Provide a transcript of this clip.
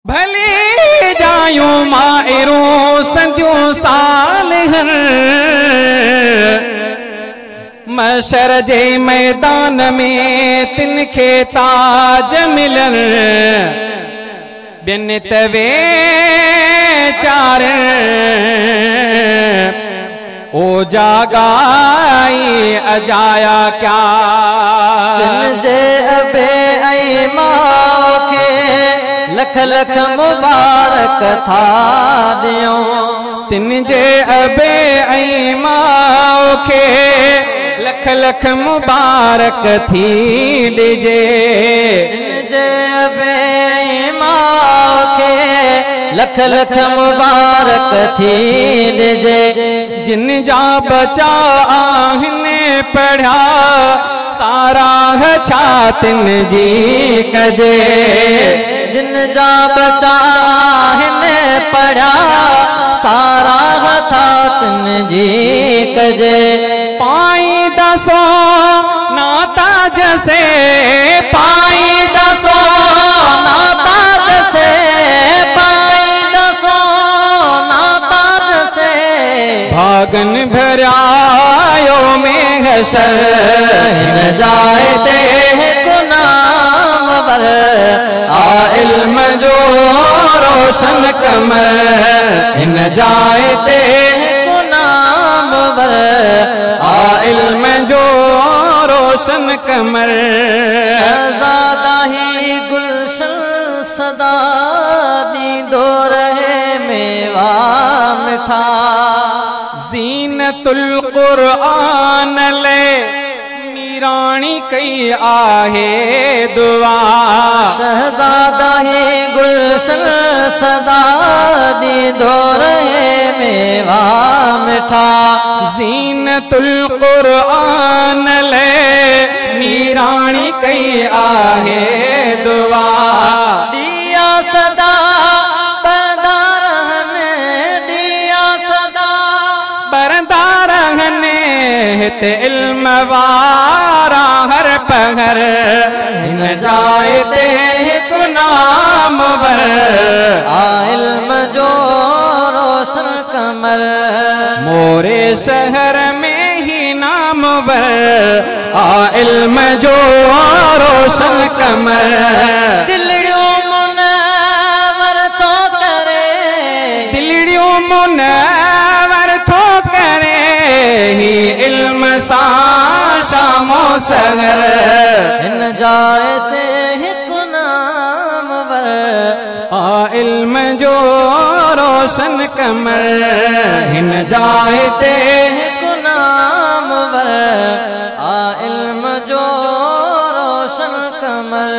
भली जायूं माइरूं संदियूं सालिहन मशर जे मैदान में तिनखे ताज मिलन बिन तवे चार ओ जागाई अजाया क्या तिन जे अबे ऐं मां खे लख लख मुबारक था ॾियूं। तिन जे अबे ऐं मां खे लख लख मुबारक थी ॾिजे। तिन जे अबे ऐं मां खे लख लख मुबारक थी ॾिजे। जिन जा बचा आहिनि पढ़िया साराह छा तिन जी कजे। जिन जा बचा आहिनि पढ़िया साराह था तिन जी कजे। पाई दसो नाता जसे पाई दसो नाता जसे पाई दसो नाता जसे भागन भरायो में हशर न जाए ते गुनाम बर आ इल्म जो रोशन कमर न जाए ते गुनाम बर आ इल्म जो रोशन कमर। शहजादा ही गुलशन सदा दीदो रहे मेवा मिठा। ज़ीनतुल क़ुरआन ले मीराणी कई आहे दुआ। शहजादा ही गुलशन सदा दीदो रहे मेवा मिठा। ज़ीनतुल क़ुरआन ले मीराणी कई आहे दुआ। दिया सदा बरदा रहने दिया सदा बरदा रहने हिते इल्म वारा हर पहर हिन जाए ते हिकु नाम वर आ इल्म जो रोशन कमर। मोरे शहर में ही नाम वर आ इल्म जो रोशन कमर। दिलड़ियों मुनवर तो करे दिलड़ियों मुनवर तो करे ही इल्म सा शामो सहर हिन जाए ते हिकु नाम वर आ इल्म जो रोशन कमर। हिन जाए ते हिकु नाम वर आ इल्म जो रोशन कमर।